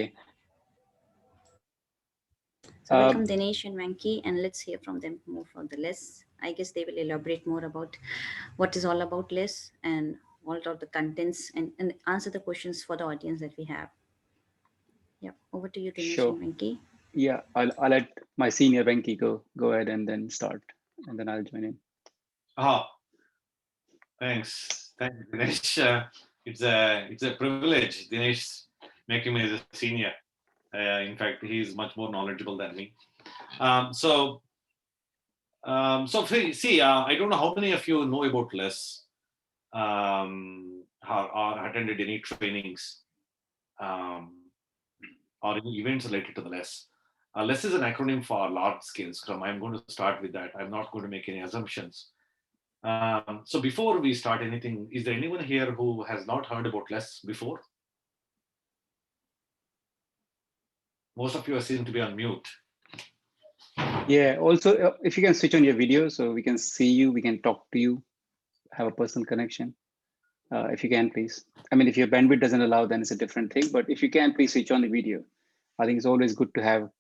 So welcome Dinesh and Venki, and let's hear from them more for the less. I guess they will elaborate more about what is all about less and all of the contents and answer the questions for the audience that we have. Yep, over to you, Dinesh Sure. and Venki. Yeah, I'll let my senior Venki go ahead and then start, and then I'll join in. Oh, thanks. Thank you, Dinesh. It's a privilege, Dinesh, making me as a senior. In fact, he's much more knowledgeable than me. See, I don't know how many of you know about LESS or attended any trainings um, or any events related to the LESS. LESS is an acronym for Large Scale Scrum. I'm going to start with that. I'm not going to make any assumptions. So before we start anything, is there anyone here who has not heard about LESS before? Most of you seem to be on mute. Yeah. Also, if you can switch on your video so we can see you, we can talk to you, have a personal connection. If you can, please. I mean, if your bandwidth doesn't allow, then it's a different thing. But if you can, please switch on the video. I think it's always good to have,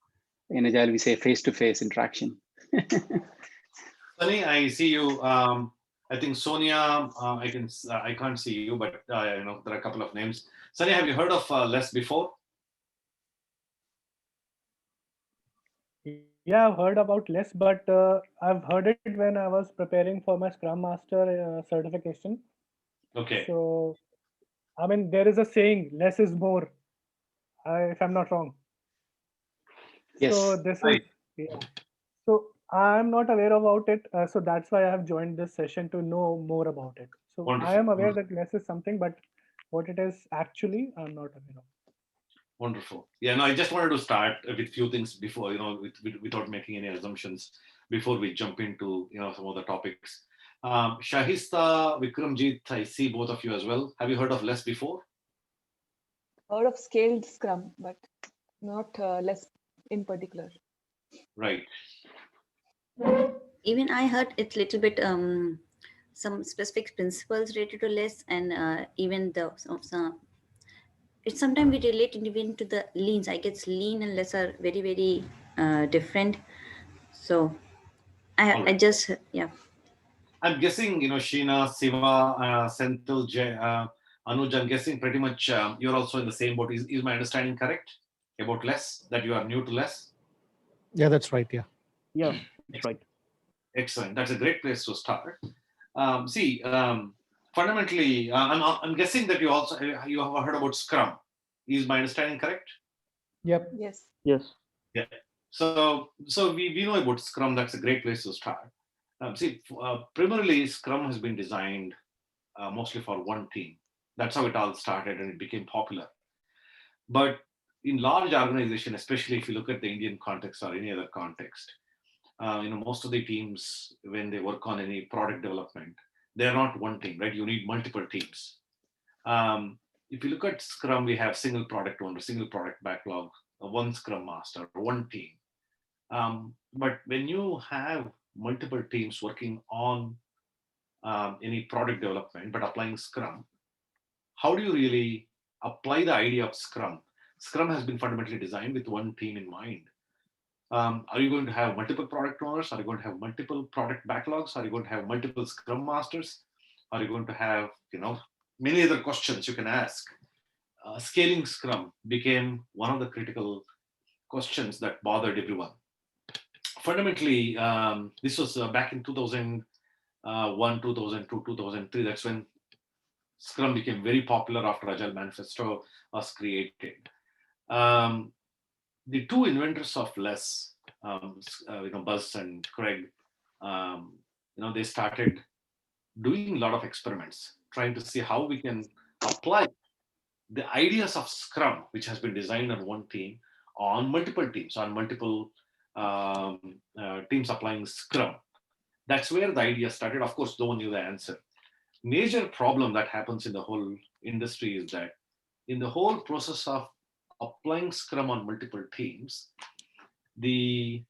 in Agile, we say face-to-face interaction. Sunny, I see you. I think Sonia, I can't see you, but there are a couple of names. Sunny, have you heard of LESS before? Yeah, I've heard about less, but I've heard it when I was preparing for my Scrum Master certification. Okay. So, I mean, there is a saying, less is more, if I'm not wrong. Yes. So this Right. is, yeah. So I'm not aware about it. So that's why I have joined this session to know more about it. So Wonderful. I am aware that less is something, but what it is actually, I'm not aware of. Wonderful. Yeah, no, I just wanted to start with few things before, without making any assumptions before we jump into, some of the topics. Shahista, Vikramjit, I see both of you as well. Have you heard of LESS before? Heard of scaled Scrum, but not less in particular. Right. Even I heard it little bit some specific principles related to less and even the some it's sometimes we relate it even to the leans. I guess lean and less are very very different. So All I right. just yeah. I'm guessing, Sheena, Siva, Senthil, Anuj, I'm guessing pretty much you're also in the same boat. Is my understanding correct about LESS, that you are new to LESS? Yeah, that's right. Yeah. Yeah, that's right. Excellent. That's a great place to start. Fundamentally, I'm guessing that you have heard about Scrum. Is my understanding correct? Yep. Yes. Yes. Yeah. So we know about Scrum. That's a great place to start. Primarily, Scrum has been designed mostly for one team. That's how it all started, and it became popular. But in large organization, especially if you look at the Indian context or any other context, most of the teams, when they work on any product development, they're not one team, right? You need multiple teams. If you look at Scrum, we have single product owner, single product backlog, one Scrum master, one team. But when you have multiple teams working on any product development, but applying Scrum, how do you really apply the idea of Scrum? Scrum has been fundamentally designed with one team in mind. Are you going to have multiple product owners? Are you going to have multiple product backlogs? Are you going to have multiple Scrum masters? Are you going to have, many other questions you can ask? Scaling Scrum became one of the critical questions that bothered everyone. Fundamentally, this was back in 2001, 2002, 2003. That's when Scrum became very popular after Agile Manifesto was created. The two inventors of LESS, Buzz and Craig, they started doing a lot of experiments, trying to see how we can apply the ideas of Scrum, which has been designed on one team, on multiple teams, on multiple teams applying Scrum. That's where the idea started. Of course, no one knew the answer. Major problem that happens in the whole industry is that in the whole process of applying Scrum on multiple teams, the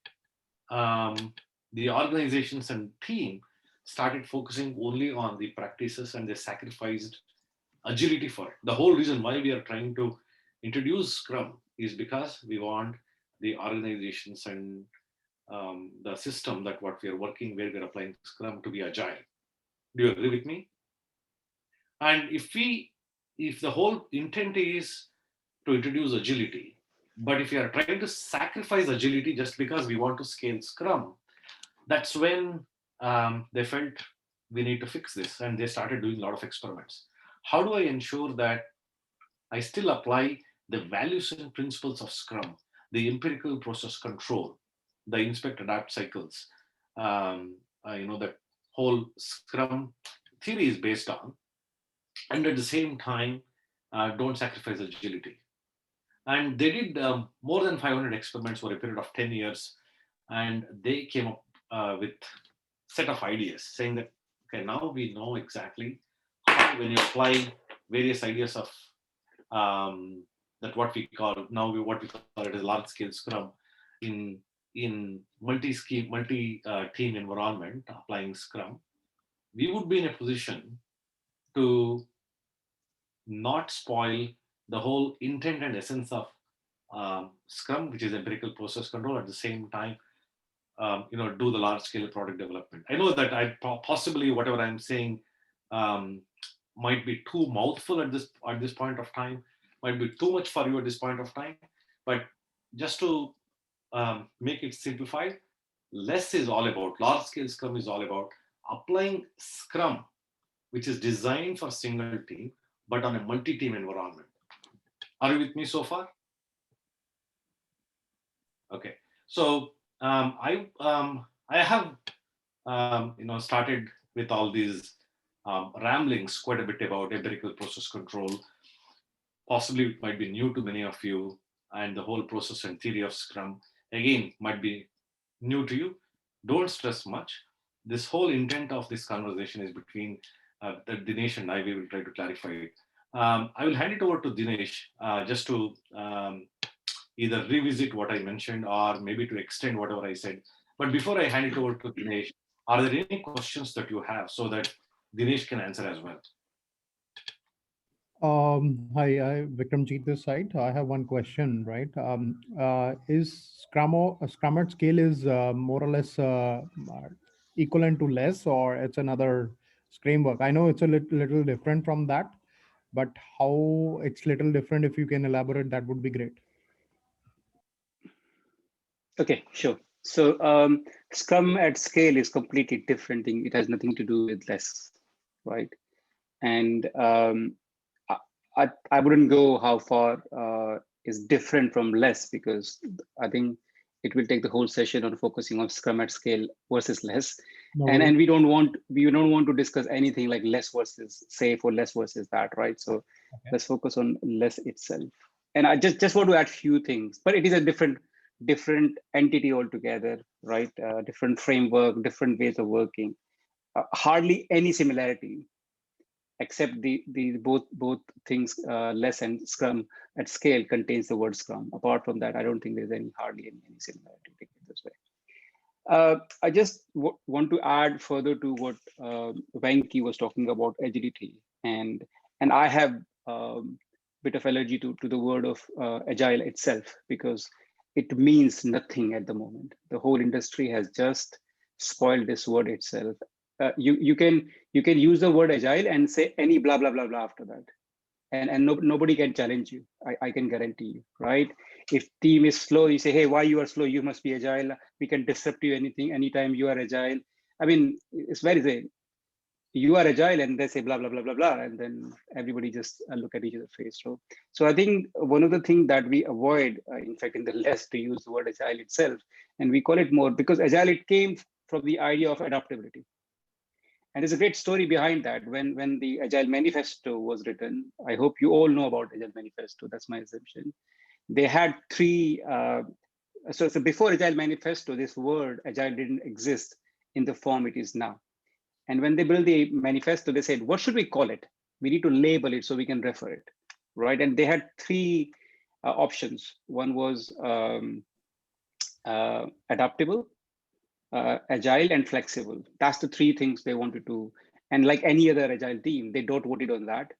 organizations and team started focusing only on the practices, and they sacrificed agility for it. The whole reason why we are trying to introduce Scrum is because we want the organizations and the system that what we are working, where we're applying Scrum, to be agile. Do you agree with me? And if the whole intent is to introduce agility, but if you are trying to sacrifice agility just because we want to scale Scrum, that's when they felt we need to fix this, and they started doing a lot of experiments. How do I ensure that I still apply the values and principles of Scrum, the empirical process control, the inspect adapt cycles, that whole Scrum theory is based on, and at the same time, don't sacrifice agility. And they did more than 500 experiments over a period of 10 years, and they came up with set of ideas saying that, okay, now we know exactly how, when you apply various ideas of that what we call now what we call it as large scale Scrum in multi team environment, applying Scrum, we would be in a position to not spoil the whole intent and essence of Scrum, which is empirical process control. At the same time, do the large scale product development. I know that I possibly whatever I'm saying um, might be too mouthful at this point of time, might be too much for you at this point of time. But just to make it simplified, less is all about large scale Scrum is all about applying Scrum, which is designed for single team, but on a multi-team environment. Are you with me so far? Okay. So I have started with all these ramblings quite a bit about empirical process control. Possibly it might be new to many of you, and the whole process and theory of Scrum again might be new to you. Don't stress much. This whole intent of this conversation is between Dinesh and I. We will try to clarify it. I will hand it over to Dinesh just to either revisit what I mentioned or maybe to extend whatever I said. But before I hand it over to Dinesh, are there any questions that you have so that Dinesh can answer as well? Hi, Vikramjeet this side. I have one question, right? Is Scrum at scale is more or less equivalent to less, or it's another framework? I know it's a little different from that, but how it's little different, if you can elaborate, that would be great. Okay, sure. So Scrum at scale is completely different thing. It has nothing to do with less, right? And I wouldn't go how far is different from less, because I think it will take the whole session on focusing on Scrum at scale versus less. No and worries. we don't want to discuss anything like less versus safe or less versus that, right? So Okay. let's focus on less itself. And I just want to add few things, but it is a different entity altogether, right? Different framework, different ways of working. Hardly any similarity, except the both things, less and Scrum at scale contains the word Scrum. Apart from that, I don't think there's hardly any similarity, take it this way. I just want to add further to what Venki was talking about agility, and I have bit of allergy to the word of agile itself, because it means nothing at the moment. The whole industry has just spoiled this word itself. You can use the word agile and say any blah blah blah blah after that, and nobody can challenge you. I can guarantee you, right? If team is slow, you say, hey, why you are slow? You must be agile. We can disrupt you anytime you are agile. I mean, it's very easy. You are agile, and they say blah blah blah blah blah, and then everybody just look at each other's face. So I think one of the things that we avoid, in fact, in the less to use the word agile itself, and we call it more because agile, it came from the idea of adaptability. And there's a great story behind that. When the Agile Manifesto was written, I hope you all know about Agile Manifesto. That's my assumption. They had three. So before Agile Manifesto, this word Agile didn't exist in the form it is now. And when they built the manifesto, they said, what should we call it? We need to label it so we can refer it, right? And they had three options. One was adaptable, agile, and flexible. That's the three things they wanted to. And like any other agile team, they don't vote it on that.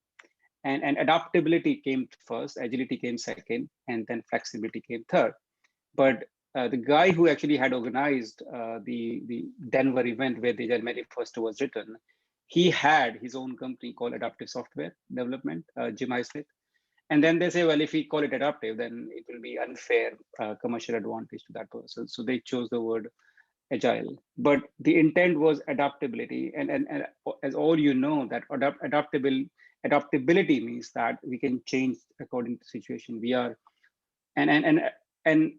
and adaptability came first, agility came second, and then flexibility came third. But the guy who actually had organized the Denver event where the Agile Manifesto was written, he had his own company called Adaptive Software Development, Jim Highsmith. And then they say, well, if we call it adaptive, then it will be unfair commercial advantage to that person. So they chose the word agile. But the intent was adaptability. And as all you know, that adaptability means that we can change according to situation. We are and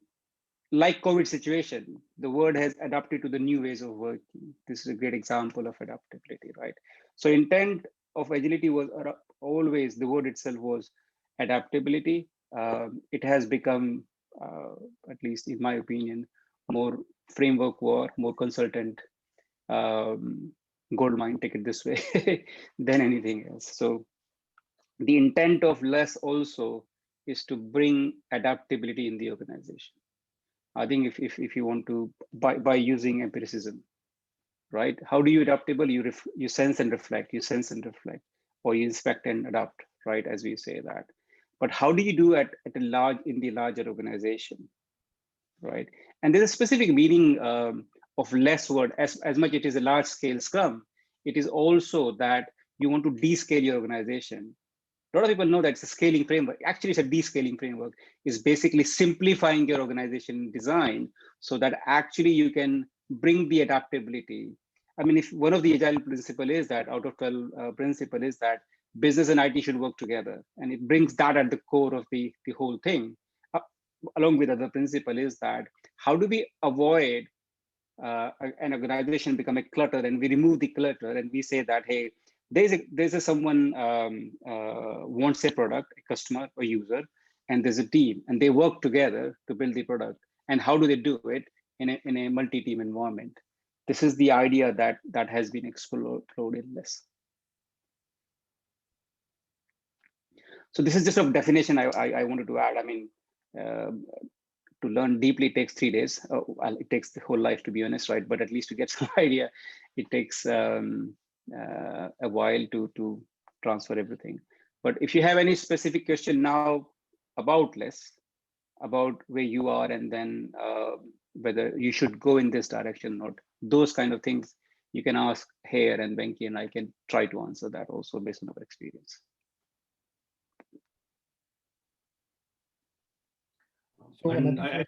like COVID situation, the world has adapted to the new ways of working. This is a great example of adaptability, right? So intent of agility was always, the word itself was adaptability. It has become, at least in my opinion, more framework war, more consultant, gold mine, take it this way, than anything else. So the intent of less also is to bring adaptability in the organization. I think if you want to, by using empiricism, right? How do you adaptable? You sense and reflect, you sense and reflect, or you inspect and adapt, right? As we say that. But how do you do at a large, in the larger organization, right? And there's a specific meaning of less word, as much it is a large scale scrum, it is also that you want to descale your organization. A lot of people know that it's a scaling framework. Actually, it's a descaling framework. It's basically simplifying your organization design so that actually you can bring the adaptability. I mean, if one of the agile principle is that out of 12 principle is that business and IT should work together, and it brings that at the core of the whole thing. Along with other principle is that how do we avoid an organization become a clutter, and we remove the clutter and we say that, hey, there's a someone wants a product, a customer or user, and there's a team and they work together to build the product. And how do they do it in a multi-team environment? This is the idea that has been explored in this. So this is just a definition I wanted to add. I mean, to learn deeply takes 3 days. Well, it takes the whole life, to be honest, right? But at least to get some idea, it takes a while to transfer everything. But if you have any specific question now about less, about where you are, and then whether you should go in this direction or not, those kind of things, you can ask here and Venki, and I can try to answer that also based on our experience. So And another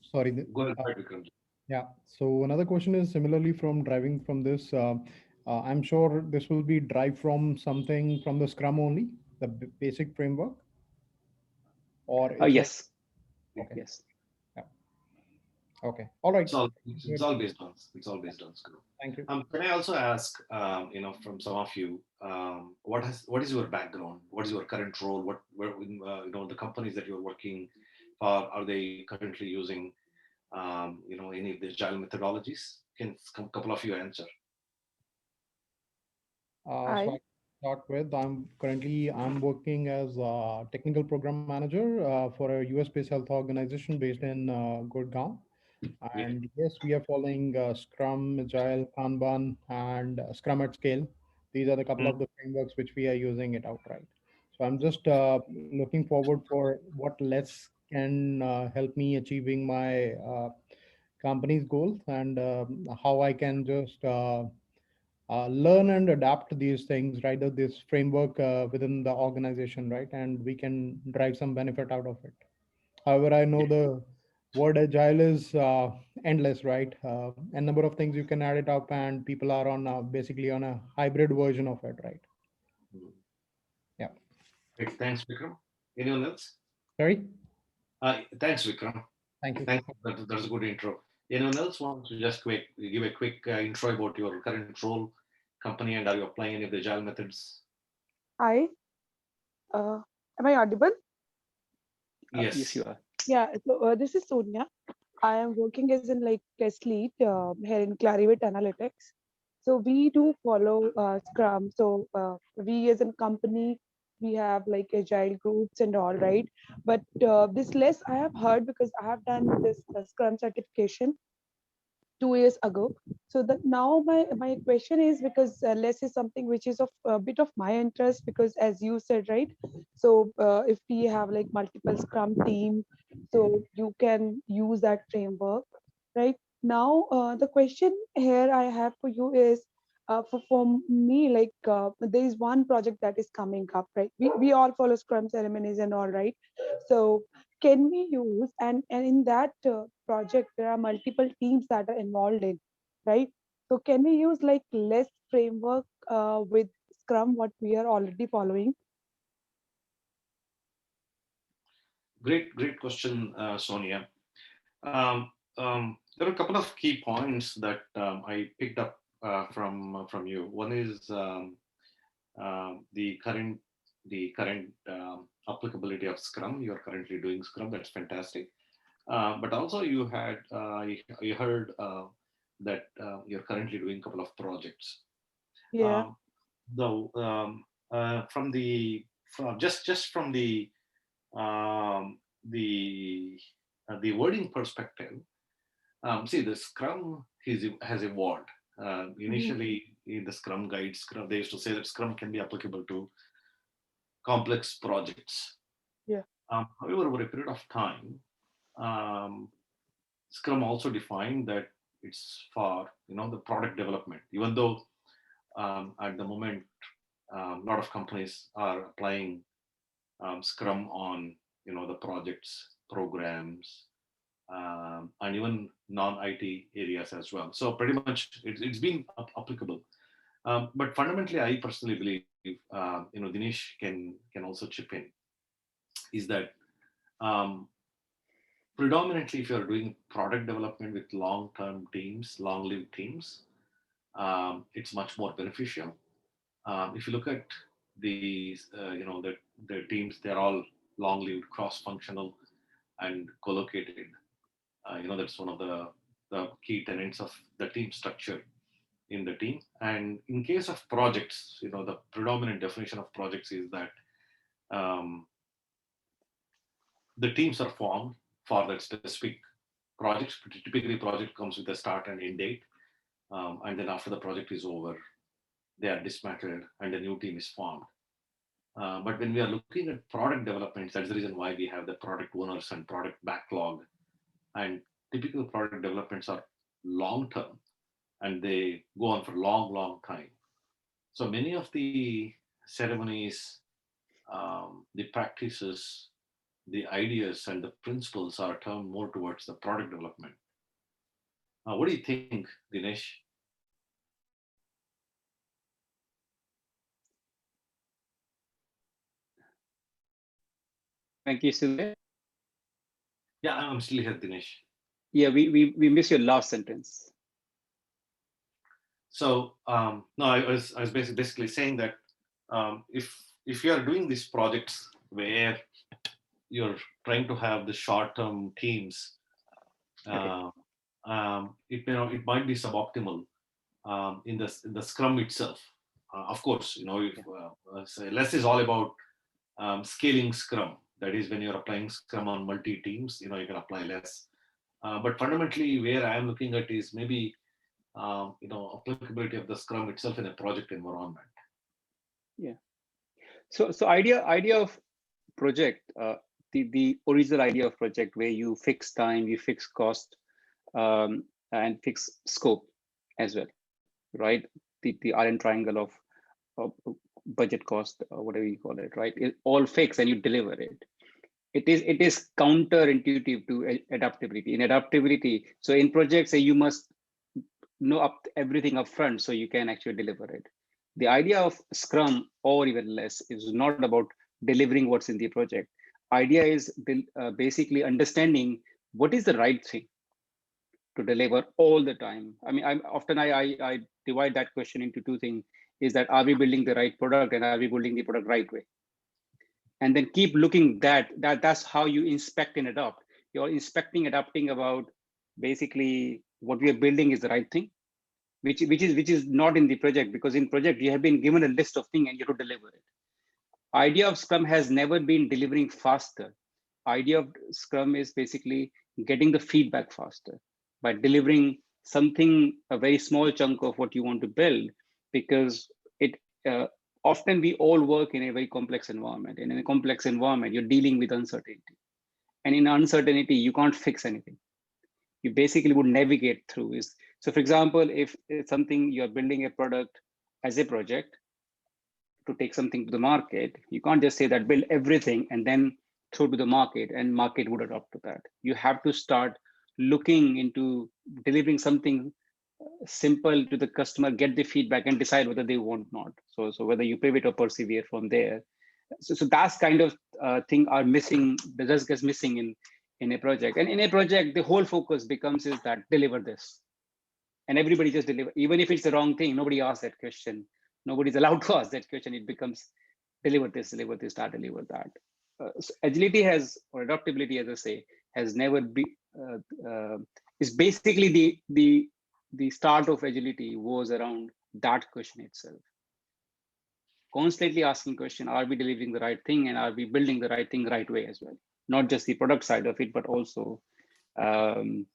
sorry. go ahead, Vikram. Yeah. So another question is similarly from driving from this. I'm sure this will be derived from something from the Scrum only, the basic framework, or it's also Yes. okay. Yes. Yeah. Okay. All right. It's all based on Scrum. Thank you. Can I also ask, from some of you, what is your background? What is your current role? The companies that you're working for, are they currently using, any of the agile methodologies? Can a couple of you answer? So I start with, I'm working as a technical program manager for a US-based health organization based in Gurgaon. Yeah. And yes, we are following Scrum, Agile, Kanban, and Scrum at Scale. These are the couple of the frameworks which we are using it outright. So I'm just looking forward for what less can help me achieving my company's goals, and how I can just learn and adapt these things, right? This framework within the organization, right? And we can drive some benefit out of it. However, I know the word agile is endless, right? A number of things you can add it up, and people are on basically on a hybrid version of it, right? Yeah. Great. Thanks, Vikram. Anyone else? Sorry. Thanks, Vikram. Thank you. Thanks. That's a good intro. Anyone else wants to just give a quick intro about your current role, company, and are you applying any of the agile methods? Hi, am I audible? Yes. Yes, you are. Yeah, so this is Sonia. I am working as in like test lead here in Clarivate Analytics. So we do follow Scrum. So we as a company, we have like agile groups and all, right? But this less I have heard because I have done this Scrum certification. 2 years ago. So that now my question is, because less is something which is of a bit of my interest, because as you said, right? So if we have like multiple scrum team, so you can use that framework, right? Now the question here I have for you is, for me, like there is one project that is coming up, right? We all follow scrum ceremonies and all, right? So can we use, and in that project there are multiple teams that are involved in, right? So can we use like less framework with scrum, what we are already following? Great question, Sonia. There are a couple of key points that I picked up from you. One is the current applicability of Scrum. You are currently doing Scrum. That's fantastic. But also you heard that you're currently doing a couple of projects. Yeah. Um, though from the from just from um, the the wording perspective, see, the Scrum has evolved. Hmm. Initially, in the Scrum guide, Scrum, they used to say that Scrum can be applicable to complex projects. Yeah. However, over a period of time, um, Scrum also defined that it's for the product development. Even though at the moment a lot of companies are applying Scrum on the projects, programs, and even non-IT areas as well. So pretty much it's been applicable. But fundamentally, I personally believe, Dinesh can also chip in, is that um, predominantly if you're doing product development with long-term teams, long-lived teams, it's much more beneficial. If you look at the teams, they're all long-lived, cross-functional, and co-located. That's one of the key tenets of the team structure in the team. And in case of projects, the predominant definition of projects is that um, the teams are formed for that specific project. Typically, project comes with a start and end date, and then after the project is over, they are dismantled and a new team is formed. But when we are looking at product developments, that's the reason why we have the product owners and product backlog. And typical product developments are long term and they go on for long time. So many of the ceremonies, the practices, the ideas, and the principles are turned more towards the product development. What do you think, Dinesh? Thank you, still there? Yeah, I'm still here, Dinesh. Yeah, we missed your last sentence. So no, I was basically saying that if you are doing these projects where you're trying to have the short-term teams, Okay. uh, it might be suboptimal in the Scrum itself. Of course, if Yeah. say less is all about scaling Scrum. That is when you're applying Scrum on multi teams, you can apply less. But fundamentally, where I am looking at is maybe applicability of the Scrum itself in a project environment. Yeah. So idea of project, the original idea of project where you fix time, you fix cost, and fix scope as well, right? The iron triangle of budget, cost, whatever you call it, right? It all fix and you deliver it. It is counterintuitive to adaptability. In adaptability, so in projects, you must know everything up front so you can actually deliver it. The idea of Scrum or even less is not about delivering what's in the project. Idea is basically understanding what is the right thing to deliver all the time. I mean, I divide that question into two things: is that are we building the right product and are we building the product right way? And then keep looking that's how you inspect and adopt. You're inspecting, adapting about basically what we are building is the right thing, which is not in the project, because in project you have been given a list of things and you have to deliver it. Idea of Scrum has never been delivering faster. Idea of Scrum is basically getting the feedback faster by delivering something, a very small chunk of what you want to build, because it often we all work in a very complex environment. And in a complex environment, you're dealing with uncertainty. And in uncertainty, you can't fix anything. You basically would navigate through is. So for example, if it's something you're building a product as a project to take something to the market, you can't just say that build everything and then throw to the market and market would adopt to that. You have to start looking into delivering something simple to the customer, get the feedback and decide whether they want not. So whether you pivot or persevere from there. So that's kind of thing are missing, that just gets missing in a project. And in a project, the whole focus becomes is that deliver this. And everybody just deliver, even if it's the wrong thing, nobody asks that question. Nobody's allowed to ask that question. It becomes deliver this, deliver this, that, deliver that. So agility has, or adaptability, as I say, has never been, is basically the start of agility was around that question itself. Constantly asking question, are we delivering the right thing and are we building the right thing right way as well? Not just the product side of it, but also the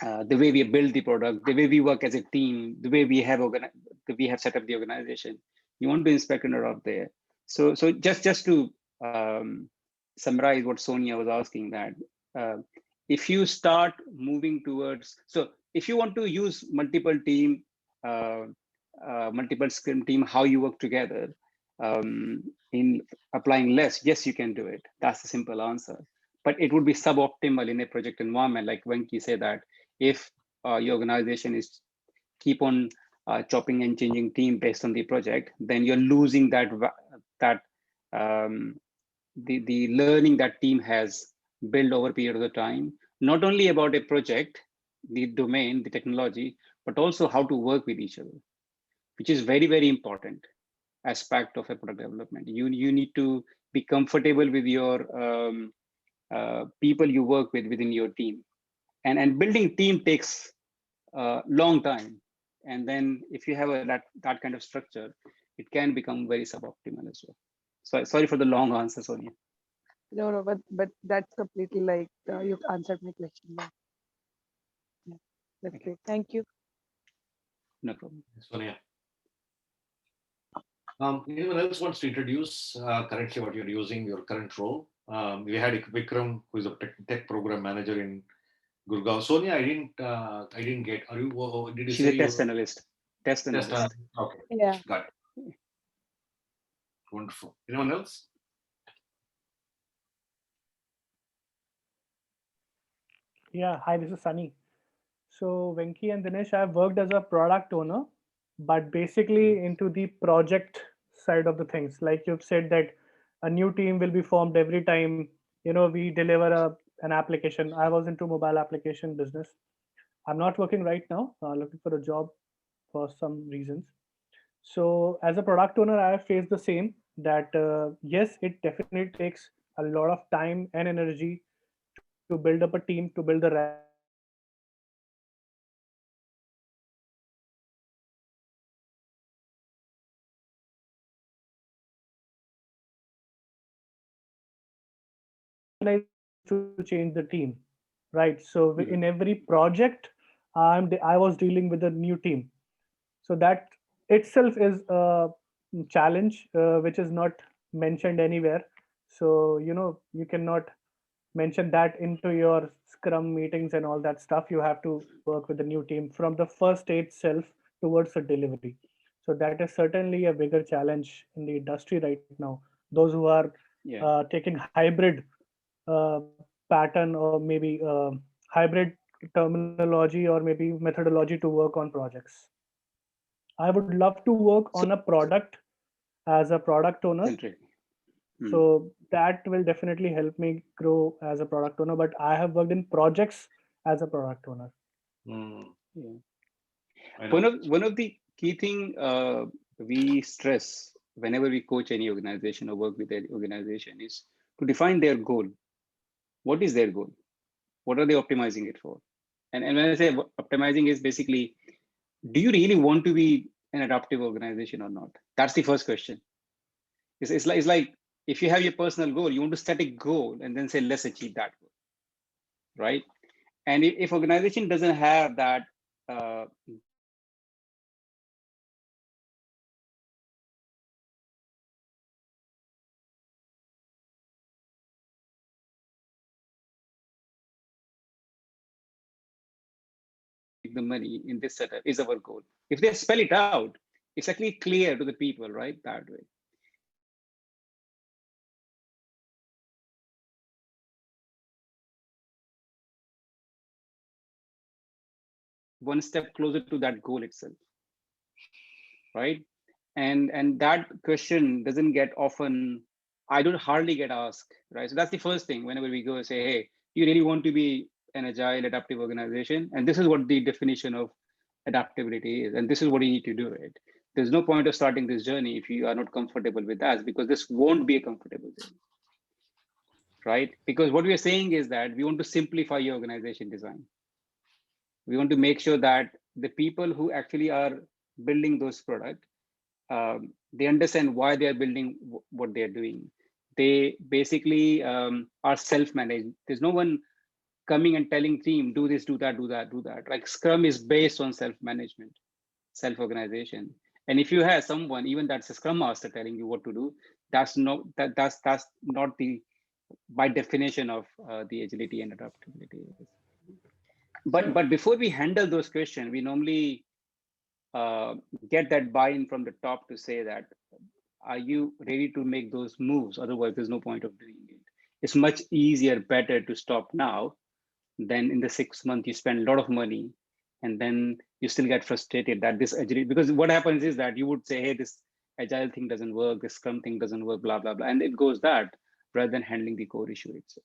way we build the product, the way we work as a team, the way we have set up the organization. You want to inspect and adopt there. So just to summarize what Sonia was asking, that if you start moving towards, so if you want to use multiple team, multiple scrum team, how you work together in applying less, yes, you can do it. That's the simple answer. But it would be suboptimal in a project environment, like Venki said, that if your organization is keep on chopping and changing team based on the project, then you're losing that the learning that team has built over a period of time, not only about a project, the domain, the technology, but also how to work with each other, which is very, very important aspect of a product development. You need to be comfortable with your people you work with within your team, and building team takes a long time. And then if you have that kind of structure, it can become very suboptimal as well. So sorry for the long answer, Sonia. No, but that's completely like you've answered my question. Yeah. Yeah. That's Okay. great. Thank you. No problem. Sonia. Anyone else wants to introduce currently what you're using, your current role? We had Vikram, who is a tech program manager in Gurgaon. Sonia, I didn't get. Are you? Did you She's say a test analyst. Test test? analyst. Okay, Yeah. got it. Wonderful. Anyone else? Yeah, hi, this is Sunny. So Venki and Dinesh, I've worked as a product owner, but basically into the project side of the things. Like you've said that a new team will be formed every time, we deliver an application. I was into mobile application business. I'm not working right now, looking for a job for some reasons. So as a product owner, I have faced the same, that yes, it definitely takes a lot of time and energy to build up a team, to build the right processes, to build the right to change the team, right? So in every project, I was dealing with a new team. So that itself is a challenge, which is not mentioned anywhere. So you cannot mention that into your scrum meetings and all that stuff. You have to work with the new team from the first day itself towards the delivery. So that is certainly a bigger challenge in the industry right now. Those who are Yeah. taking hybrid pattern, or maybe hybrid terminology, or maybe methodology to work on projects. I would love to work So on a product as a product owner. centric. So that will definitely help me grow as a product owner. But I have worked in projects as a product owner. Yeah. I know. One of the key thing we stress whenever we coach any organization or work with any organization is to define their goal. What is their goal? What are they optimizing it for? And when I say optimizing is basically, do you really want to be an adaptive organization or not? That's the first question. It's like if you have your personal goal, you want to set a goal and then say, let's achieve that goal, right? And if organization doesn't have that get the money in this setup is a work goal. If they spell it out, it's actually clear to the people, right? That way. If they say that one step closer to that goal itself, right? And that question doesn't get often, I don't hardly get asked, right? So that's the first thing whenever we go say, hey, you really want to be an agile adaptive organization, and this is what the definition of adaptability is, and this is what you need to do it. There's no point of starting this journey if you are not comfortable with that, because this won't be a comfortable journey, right? Because what we are saying is that we want to simplify your organization design. We want to make sure that the people who actually are building those products, they understand why they are building what they are doing. They basically are self-managed. There's no one coming and telling team, do this, do that, do that, do that. Like Scrum is based on self-management, self-organization. And if you have someone, even that's a Scrum Master telling you what to do, that's not the by definition of the agility and adaptability. So But before we handle those questions, we normally get that buy-in from the top to say that, are you ready to make those moves? Otherwise, there's no point of doing it. It's much easier, better to stop now than in the 6 months you spend a lot of money and then you still get frustrated that this agility, because what happens is that you would say, hey, this agile thing doesn't work, this Scrum thing doesn't work, blah, blah, blah. And it goes that rather than handling the core issue itself.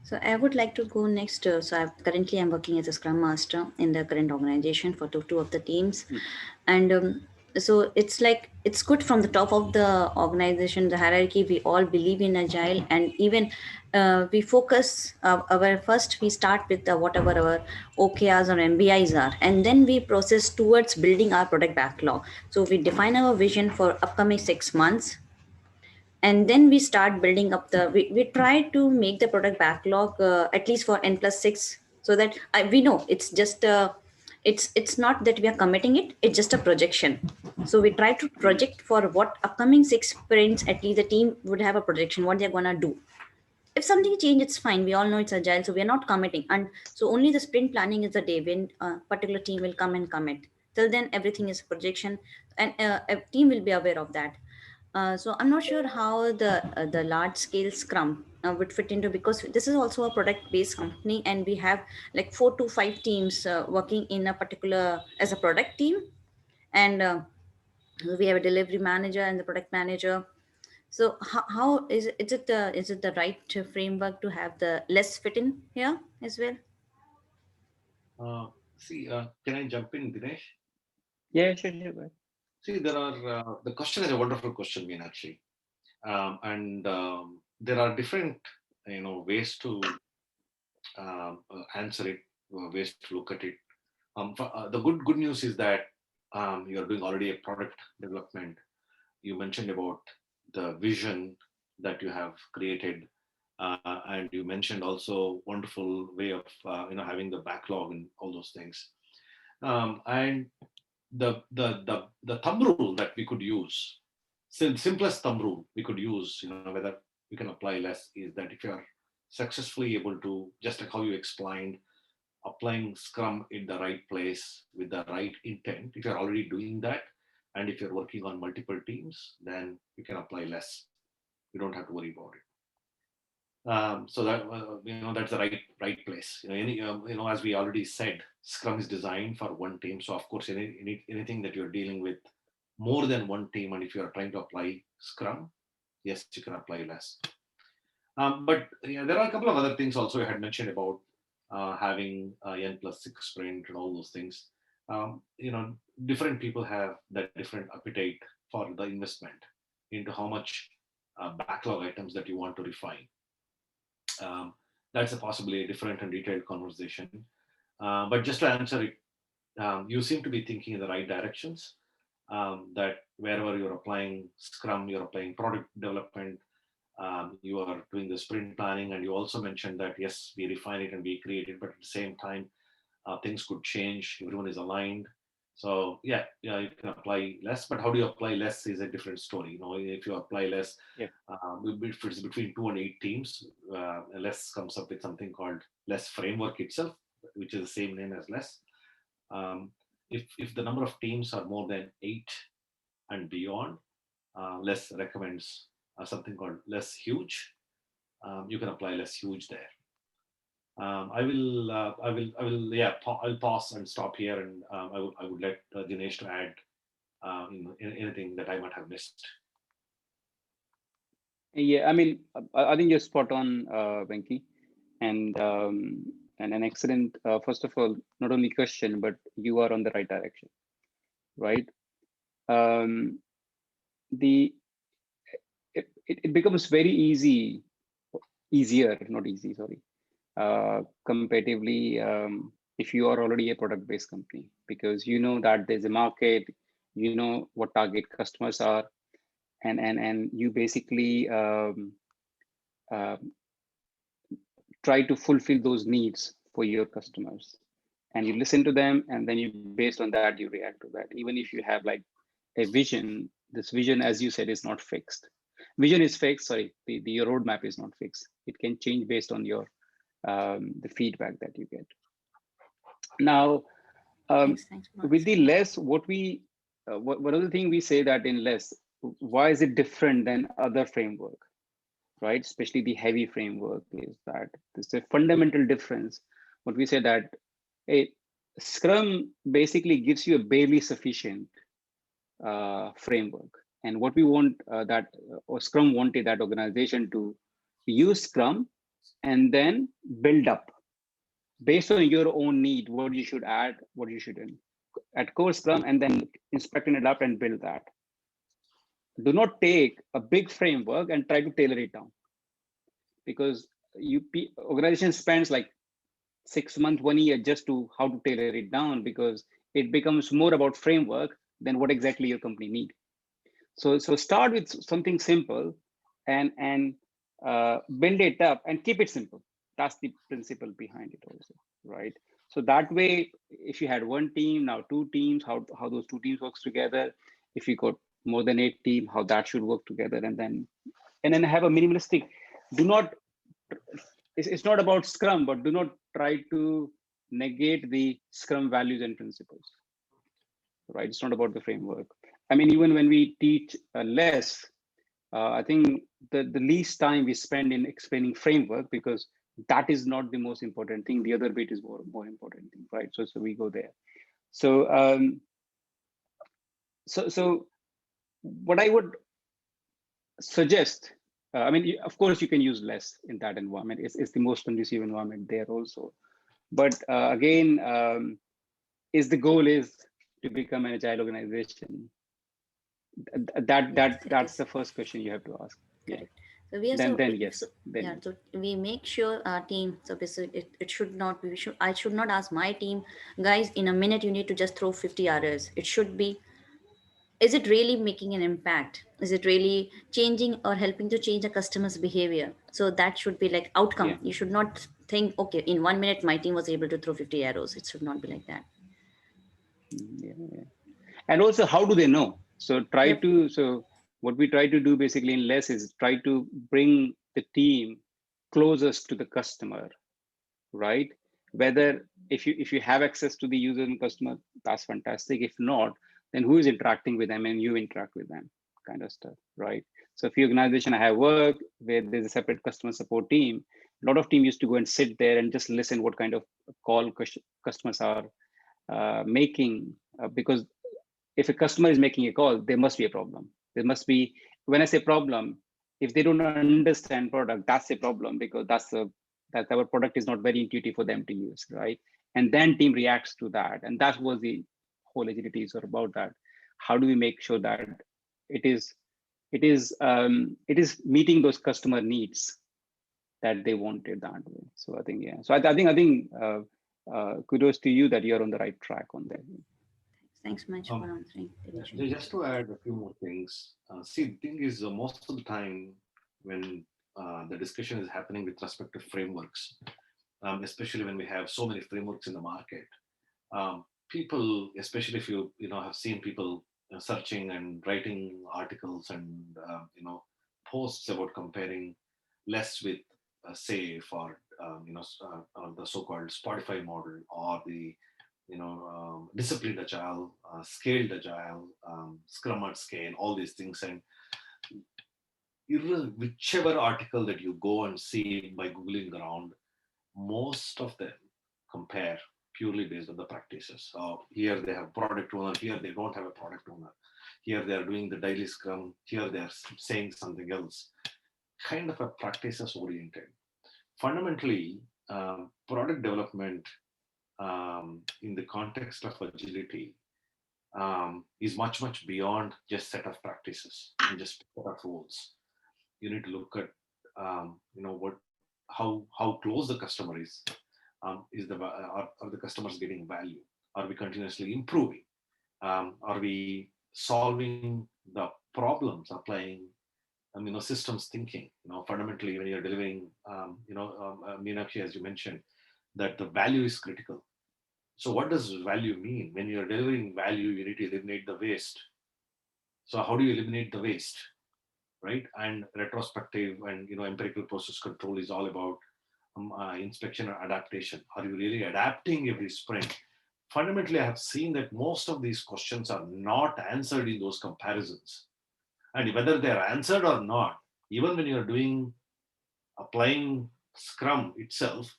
So I would like to go next. Currently I'm working as a Scrum Master in the current organization for two of the teams, and so it's like it's good from the top of the organization, the hierarchy. We all believe in agile, and even we focus. Our first we start with whatever our OKRs or MBIs are, and then we process towards building our product backlog. So we define our vision for upcoming 6 months, and then we start building up we try to make the product backlog at least for n+6, so that we know it's just it's not that we are committing it, it's just a projection. So we try to project for what upcoming 6 sprints, at least the team would have a projection what they're gonna do. If something change, it's fine, we all know it's agile, so we are not committing. And so only the sprint planning is the day when a particular team will come and commit. Till then everything is projection, and a team will be aware of that. So I'm not sure how the large scale Scrum would fit into, because this is also a product based company, and we have like 4 to 5 teams working in a particular as a product team, and we have a delivery manager and the product manager. So how is it the right framework to have the less fit in here as well? Can I jump in, Dinesh? Yeah, sure, sure. Go ahead. See, there are the question is a wonderful question, Meenakshi, and there are different, ways to answer it, ways to look at it. The good news is that you are doing already a product development. You mentioned about the vision that you have created, and you mentioned also wonderful way of having the backlog and all those things. And the thumb rule that we could use, simplest thumb rule we could use, whether we can apply less, is that if you are successfully able to, just like how you explained, applying Scrum in the right place with the right intent, if you're already doing that, and if you're working on multiple teams, then you can apply less. You don't have to worry about it. So that that's the right place. As we already said, Scrum is designed for one team. So of course, anything that you're dealing with more than one team, and if you are trying to apply Scrum, yes, you can apply less. But yeah, there are a couple of other things also I had mentioned about having n+6 sprint and all those things. Different people have that different appetite for the investment into how much backlog items that you want to refine. Um, that's a possibly a different and detailed conversation. But just to answer it, you seem to be thinking in the right directions. That wherever you're applying Scrum, you're applying product development. You are doing the sprint planning, and you also mentioned that yes, we refine it and we create it, but at the same time, things could change. Everyone is aligned. So yeah, you can apply less, but how do you apply less is a different story. If you apply less, Yeah. if it's between 2 and 8 teams, less comes up with something called less framework itself, which is the same name as less. Um, if the number of teams are more than 8 and beyond, less recommends something called less huge. You can apply less huge there. Yeah, I'll pause and stop here, and I would let Dinesh to add anything that I might have missed. Yeah, I mean, I think you're spot on, Venki, and an excellent. First of all, not only question, but you are on the right direction, right? Um, the it becomes very easier, not easy, sorry, comparatively, if you are already a product-based company, because you know that there's a market, you know what target customers are, and you basically uh, try to fulfill those needs for your customers, and you listen to them, and then you, based on that, you react to that. Even if you have like a vision, this vision, as you said, is not fixed. Vision is fixed, sorry, the your roadmap is not fixed. It can change based on your the feedback that you get. Now, Thanks, with Manas. the less, what we one of the thing we say that in less, why is it different than other framework, right? Especially the heavy framework is that there's a fundamental difference. What we say that a Scrum basically gives you a barely sufficient framework, and what we want or Scrum wanted that organization to use Scrum and then build up based on your own need, what you should add, what you shouldn't at core Scrum, and then inspect and adapt and build that. Do not take a big framework and try to tailor it down, because organization spends like 6 months, 1 year just to how to tailor it down, because it becomes more about framework than what exactly your company need. So start with something simple and build it up and keep it simple. That's the principle behind it also, right? So that way, if you had one team, now two teams, how those two teams works together. If you got more than 8 team, how that should work together, and then have a minimalistic. Do not. It's not about Scrum, but do not try to negate the Scrum values and principles, right? It's not about the framework. I mean, even when we teach less, I think the least time we spend in explaining framework, because that is not the most important thing. The other bit is more important thing, right? So we go there. So so what I would suggest, I mean, of course, you can use less in that environment. It's the most conducive environment there also. But again, is the goal is to become an agile organization? Yes, it That's is. the first question you have to ask. Yeah. Correct. So we are Then so yes. Then yeah. yes. So we make sure our team. So basically, it should not. I should not ask my team, guys. In a minute, you need to just throw 50 hours. It should be. Is it really making an impact? Is it really changing or helping to change a customer's behavior? So that should be like Yeah. outcome. You should not think, okay, in 1 minute my team was able to throw 50 arrows. It should not be like that. Yeah. And also, how do they know? So Yep. what we try to do basically in less is try to bring the team closest to the customer, right? Whether if you have access to the user and customer, that's fantastic. If not, then who is interacting with them and you interact with them, kind of stuff, right? So if your organization I have worked where there's a separate customer support team, a lot of team used to go and sit there and just listen what kind of call customers are making, because if a customer is making a call, there must be a problem. There must be, when I say problem, if they don't understand product, that's a problem, because that our product is not very intuitive for them to use, right? And then team reacts to that. And that was the whole agility is about that. How do we make sure that it is it is meeting those customer needs that they wanted that way? So I think, yeah. So I think kudos to you that you're on the right track on that. Thanks much for Um, answering, Dinesh. just to add a few more things. See, the thing is, most of the time, when the discussion is happening with respect to frameworks, especially when we have so many frameworks in the market. People, especially if you have seen people searching and writing articles and posts about comparing less with SAFe or or the so-called Spotify model or the disciplined agile, scaled agile, Scrum at scale, all these things. And whichever article that you go and see by googling around, most of them compare purely based on the practices. Here they have product owner, here they don't have a product owner. Here they are doing the daily scrum, here they are saying something else. Kind of a practices oriented. Fundamentally, product development in the context of agility is much, much beyond just set of practices and just set of rules. You need to look at what how close the customer is are the customers getting value? Are we continuously improving? Are we solving the problems, applying systems thinking? Fundamentally, when you're delivering, Meenakshi, as you mentioned, that the value is critical. So what does value mean? When you're delivering value, you need to eliminate the waste. So how do you eliminate the waste? Right? And retrospective and empirical process control is all about inspection or adaptation. Are you really adapting every sprint? Fundamentally, I have seen that most of these questions are not answered in those comparisons. And whether they're answered or not, even when you're applying Scrum itself,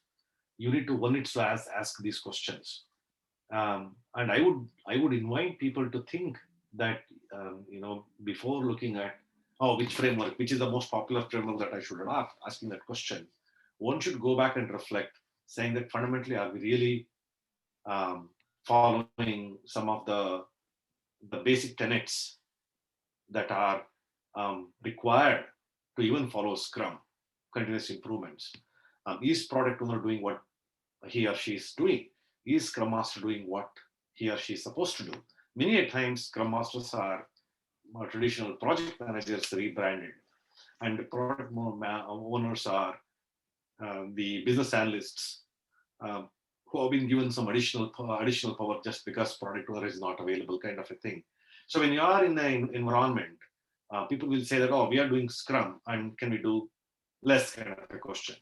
you need to one needs to ask these questions. And I would invite people to think that before looking at which framework, which is the most popular framework that I should adopt, asking that question, one should go back and reflect, saying that fundamentally, are we really following some of the basic tenets that are required to even follow Scrum, continuous improvements? Is product owner doing what he or she is doing? Is Scrum Master doing what he or she is supposed to do? Many a times, Scrum Masters are traditional project managers rebranded, and the product owners are the business analysts who have been given some additional power just because product owner is not available, kind of a thing. So when you are in an environment, people will say that, oh, we are doing Scrum, and can we do less, kind of a question.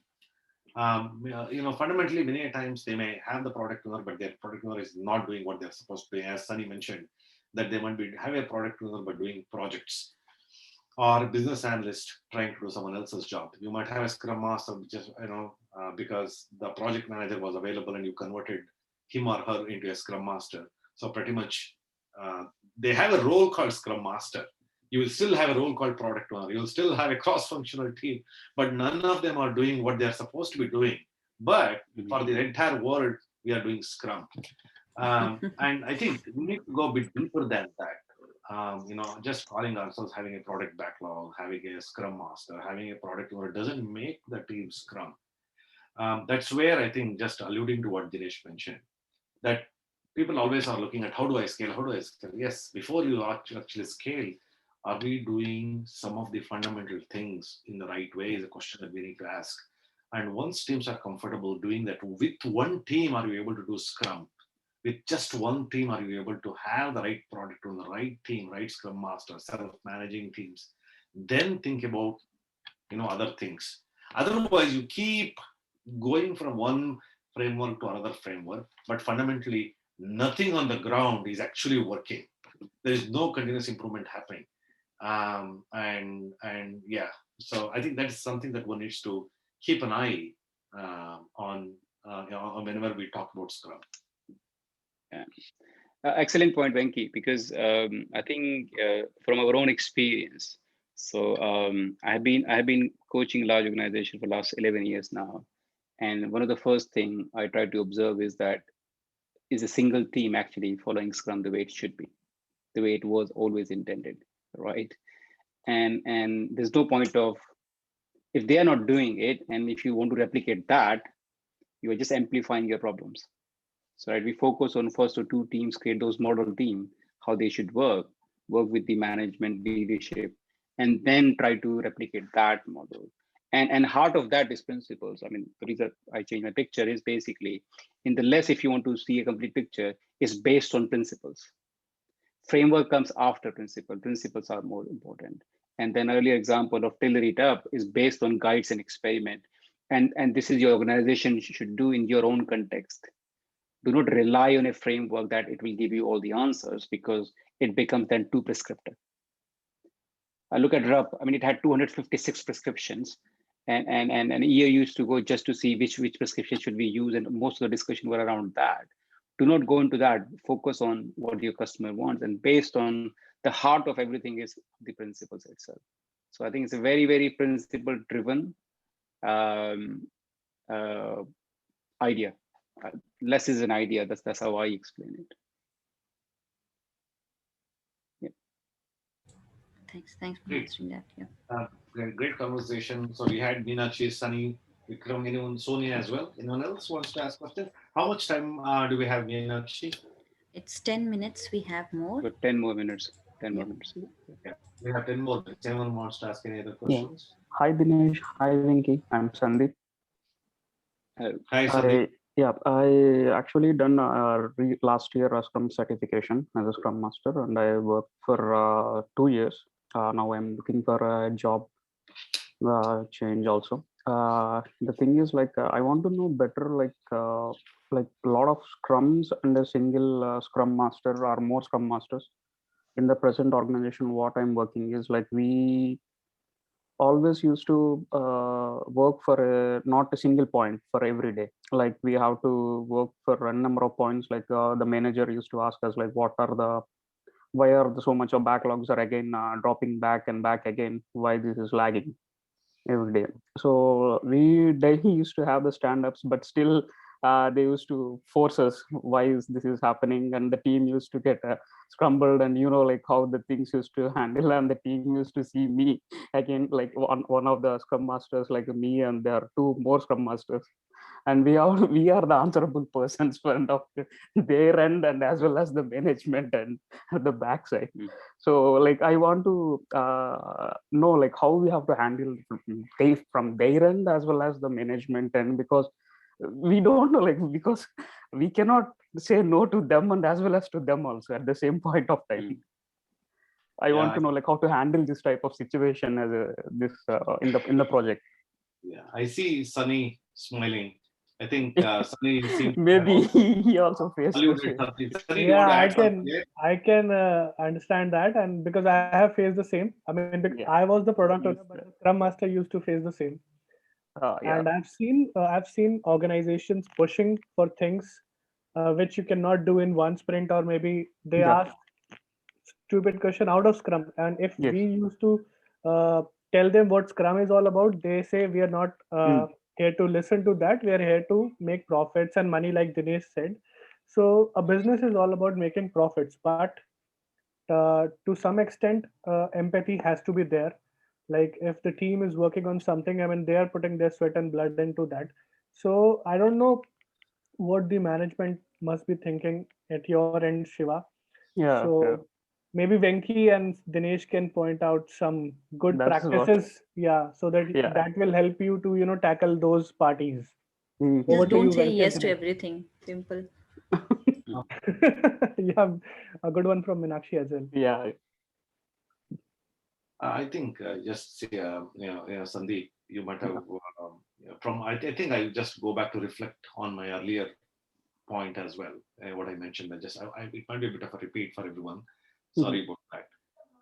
Fundamentally, many times they may have the product owner, but their product owner is not doing what they're supposed to do. As Sunny mentioned, that they might be have a product owner but doing projects, or a business analyst trying to do someone else's job. You might have a Scrum Master, just because the project manager was available and you converted him or her into a Scrum Master. So pretty much, they have a role called Scrum Master. You will still have a role called product owner. You will still have a cross-functional team, but none of them are doing what they're supposed to be doing. But for the entire world, we are doing Scrum. And I think we need to go a bit deeper than that. Just calling ourselves having a product backlog, having a Scrum Master, having a product owner doesn't make the team Scrum. That's where I think, just alluding to what Dinesh mentioned, that people always are looking at how do I scale? How do I scale? Yes, before you actually scale, are we doing some of the fundamental things in the right way is a question that we need to ask. And once teams are comfortable doing that, with one team, are you able to do Scrum? With just one team, are you able to have the right product on the right team, right Scrum Master, self-managing teams? Then think about other things. Otherwise, you keep going from one framework to another framework, but fundamentally, nothing on the ground is actually working. There is no continuous improvement happening. And yeah, so I think that is something that one needs to keep an eye on whenever we talk about Scrum. Yeah. Excellent point, Venki, because I think from our own experience, so I have been coaching large organizations for the last 11 years now, and one of the first thing I try to observe is that is a single team actually following Scrum the way it should be, the way it was always intended, right? And there's no point of, if they are not doing it, and if you want to replicate that, you are just amplifying your problems. So right, we focus on first or two teams, create those model team, how they should work with the management leadership, and then try to replicate that model. And heart of that is principles. I mean, the reason I change my picture is basically in the less, if you want to see a complete picture, is based on principles. Framework comes after principle. Principles are more important. And then earlier example of tailor it up is based on guides and experiment. And this is your organization should do in your own context. Do not rely on a framework that it will give you all the answers, because it becomes then too prescriptive. I look at RUP, I mean, it had 256 prescriptions, and a year used to go just to see which prescription should we use, and most of the discussion were around that. Do not go into that. Focus on what your customer wants, and based on the heart of everything is the principles itself. So I think it's a very, very principle driven um, uh, idea. Less is an idea. That's how I explain it. Yeah. Thanks for Great. answering that. Yeah. Great conversation. So we had Meenakshi, Sunny, Vikram, anyone, Sonia as well. Anyone else wants to ask questions? How much time do we have, Meenakshi? It's 10 minutes. We have more. But 10 more minutes. 10 Yeah. more minutes. Yeah, we have 10 more minutes. Anyone wants to ask any other Yeah. questions? Hi Dinesh. Hi Venki. I'm Sandeep. Hi, Sandeep. I actually done last year a Scrum certification as a Scrum Master, and I worked for 2 years. Now I'm looking for a job change also. The thing is, like, I want to know better, like a lot of Scrums and a single Scrum Master or more Scrum Masters in the present organization. What I'm working is like we always used to work for not a single point for every day. Like we have to work for a number of points. Like the manager used to ask us like, what are the why are the so much of backlogs are again dropping back and back again, why this is lagging every day. So we daily used to have the stand-ups, but still they used to force us why is this is happening, and the team used to get scrambled, and like how the things used to handle, and the team used to see me again, like one of the scrum masters like me, and there are two more scrum masters, and we are the answerable persons front of their end, and as well as the management and the backside. So like I want to know like how we have to handle from their end as well as the management end, because we don't know, like, because we cannot say no to them and as well as to them also at the same point of time. I want to know like how to handle this type of situation as this in the project. Yeah, I see Sunny smiling. I think Sunny seems maybe he also faced the alluded same. something. Sunny, you Yeah, want to I add something can here? I can understand that, and because I have faced the same. I mean, I was the product owner, but the Scrum Master used to face the same. Yeah. And I've seen organizations pushing for things which you cannot do in one sprint, or maybe they Yeah. ask stupid question out of Scrum. And if Yes. we used to tell them what Scrum is all about, they say we are not here to listen to that. We are here to make profits and money, like Dinesh said. So a business is all about making profits, but to some extent, empathy has to be there. Like if the team is working on something, I mean, they are putting their sweat and blood into that. So I don't know what the management must be thinking at your end, Shiva. Yeah. So maybe Venki and Dinesh can point out some good That's what. practices, yeah, so that Yeah. that will help you to tackle those parties. Over Just to don't you, say Venki and yes to Dinesh. everything. Simple. Yeah, a good one from Meenakshi as well. Yeah. I think just say, Sandeep, you might have from. I think I just go back to reflect on my earlier point as well. What I mentioned, it might be a bit of a repeat for everyone. Sorry about that.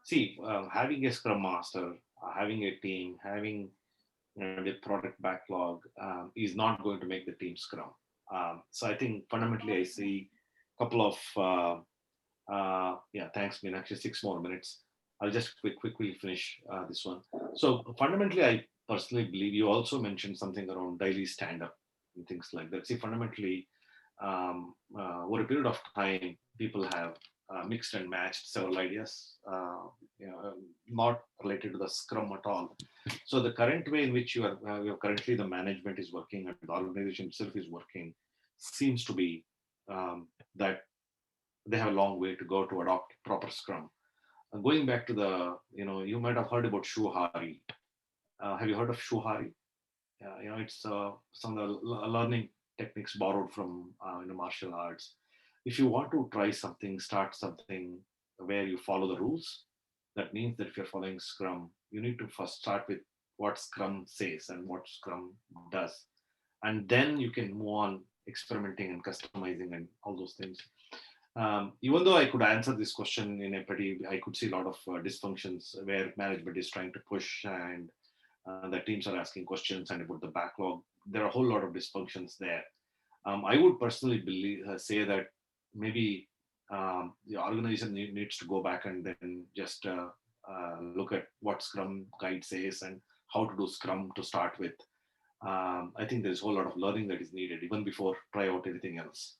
See, having a scrum master, having a team, having the product backlog is not going to make the team scrum. So I think fundamentally I see a couple of thanks, Meenakshi. 6 more minutes. I'll just quickly finish this one. So fundamentally, I personally believe you also mentioned something around daily stand-up and things like that. See, fundamentally, over a period of time, people have mixed and matched several ideas, not related to the Scrum at all. So the current way in which you are currently the management is working and the organization itself is working seems to be that they have a long way to go to adopt proper Scrum. Going back to the, you might have heard about Shuhari. Have you heard of Shuhari? It's some of the learning techniques borrowed from martial arts. If you want to try something, start something where you follow the rules, that means that if you're following Scrum, you need to first start with what Scrum says and what Scrum does, and then you can move on experimenting and customizing and all those things. Even though I could answer this question in a I could see a lot of dysfunctions where management is trying to push and the teams are asking questions and about the backlog. There are a whole lot of dysfunctions there. I would personally say that maybe the organization needs to go back and then just look at what Scrum guide says and how to do Scrum to start with. I think there's a whole lot of learning that is needed even before try out anything else.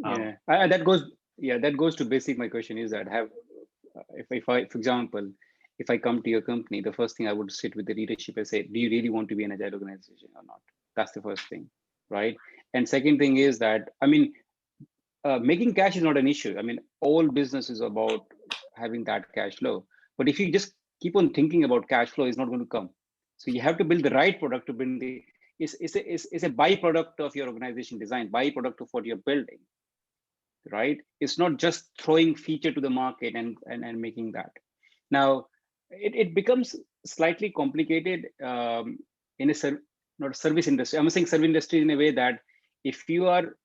That goes to basic. My question is that if I, for example, if I come to your company, the first thing I would sit with the leadership and say, do you really want to be an agile organization or not? That's the first thing, right? And second thing is that, making cash is not an issue. All business is about having that cash flow. But if you just keep on thinking about cash flow, it's not going to come. So you have to build the right product to build it's a byproduct of your organization design, byproduct of what you're building, right? It's not just throwing feature to the market and making that. Now, it becomes slightly complicated in not a service industry. I'm saying service industry in a way that if you are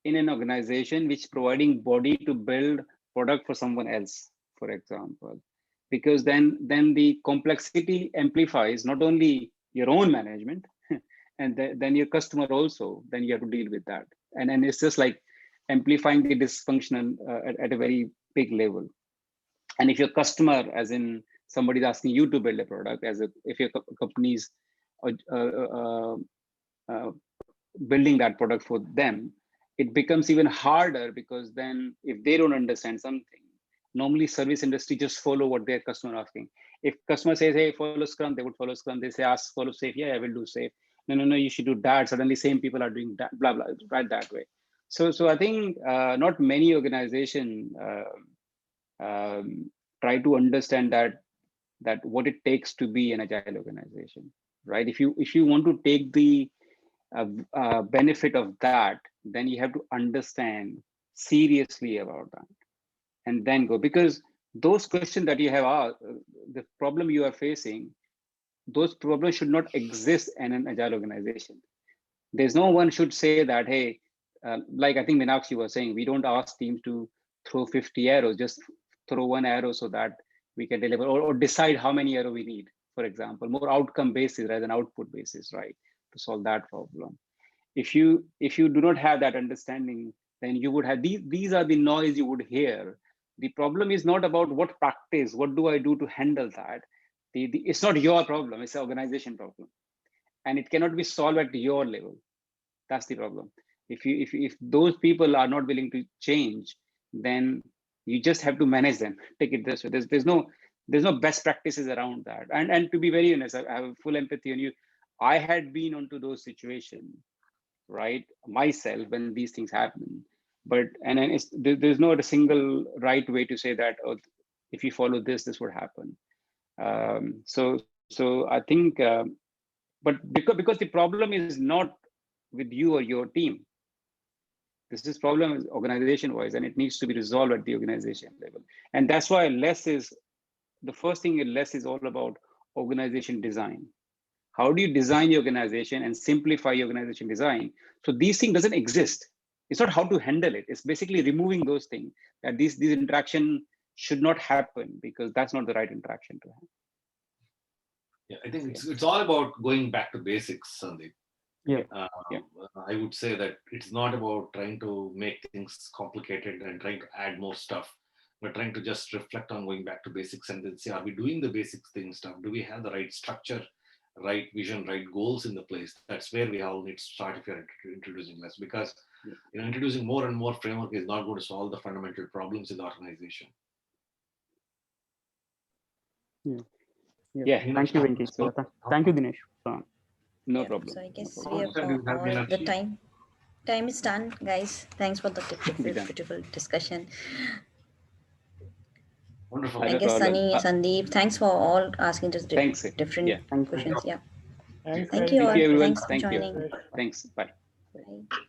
in an organization which providing body to build product for someone else, for example, because then the complexity amplifies not only your own management and then your customer also, then you have to deal with that. And it's just like amplifying the dysfunction at a very big level. And if your customer, as in somebody's asking you to build a product, if your company's building that product for them, it becomes even harder, because then if they don't understand something, normally service industry just follow what their customer asking. If customer says, hey, follow Scrum, they would follow Scrum. They say, ask, follow safe. Yeah, I will do safe. No, you should do that. Suddenly same people are doing that, blah, blah, right that way. So I think not many organizations try to understand that what it takes to be an agile organization, right? If you want to take the benefit of that, then you have to understand seriously about that and then go, because those questions that you have asked, the problem you are facing, those problems should not exist in an agile organization. There's no one should say that, hey, like I think Meenakshi was saying, we don't ask teams to throw 50 arrows, just throw one arrow so that we can deliver, or decide how many arrows we need, for example, more outcome basis rather than output basis, right, to solve that problem. If you do not have that understanding, then you would have these are the noise you would hear. The problem is not about what practice, what do I do to handle that. It's not your problem, it's an organization problem, and it cannot be solved at your level. That's the problem. If those people are not willing to change, then you just have to manage them. Take it this way. There's no best practices around that. And to be very honest, I have full empathy on you. I had been onto those situations, right, myself, when these things happen. But there's not a single right way to say that, oh, if you follow this would happen. So I think, but because the problem is not with you or your team. This problem is organization wise, and it needs to be resolved at the organization level. And that's why the first thing in less is all about organization design. How do you design your organization and simplify your organization design? So these things doesn't exist. It's not how to handle it. It's basically removing those things, that these interaction should not happen, because that's not the right interaction to have. Yeah, I think it's all about going back to basics, Sandeep. Yeah. I would say that it's not about trying to make things complicated and trying to add more stuff, but trying to just reflect on going back to basics and then say, are we doing the basic thing stuff? Do we have the right structure, right vision, right goals in the place? That's where we all need to start if you're introducing less, because introducing more and more framework is not going to solve the fundamental problems in the organization. Yeah. Thank you, Venki. So, thank you, Dinesh. No problem. So I guess we have all the time. Time is done, guys. Thanks for the beautiful discussion. Wonderful. Thank you, Sunny, Sandeep. Thanks for all asking just Thanks. different Yeah. Thank you. questions. Yeah. Thanks, Thank guys. you Thank all. you, everyone. Thanks for Thank you. joining. Thanks. Bye. Bye.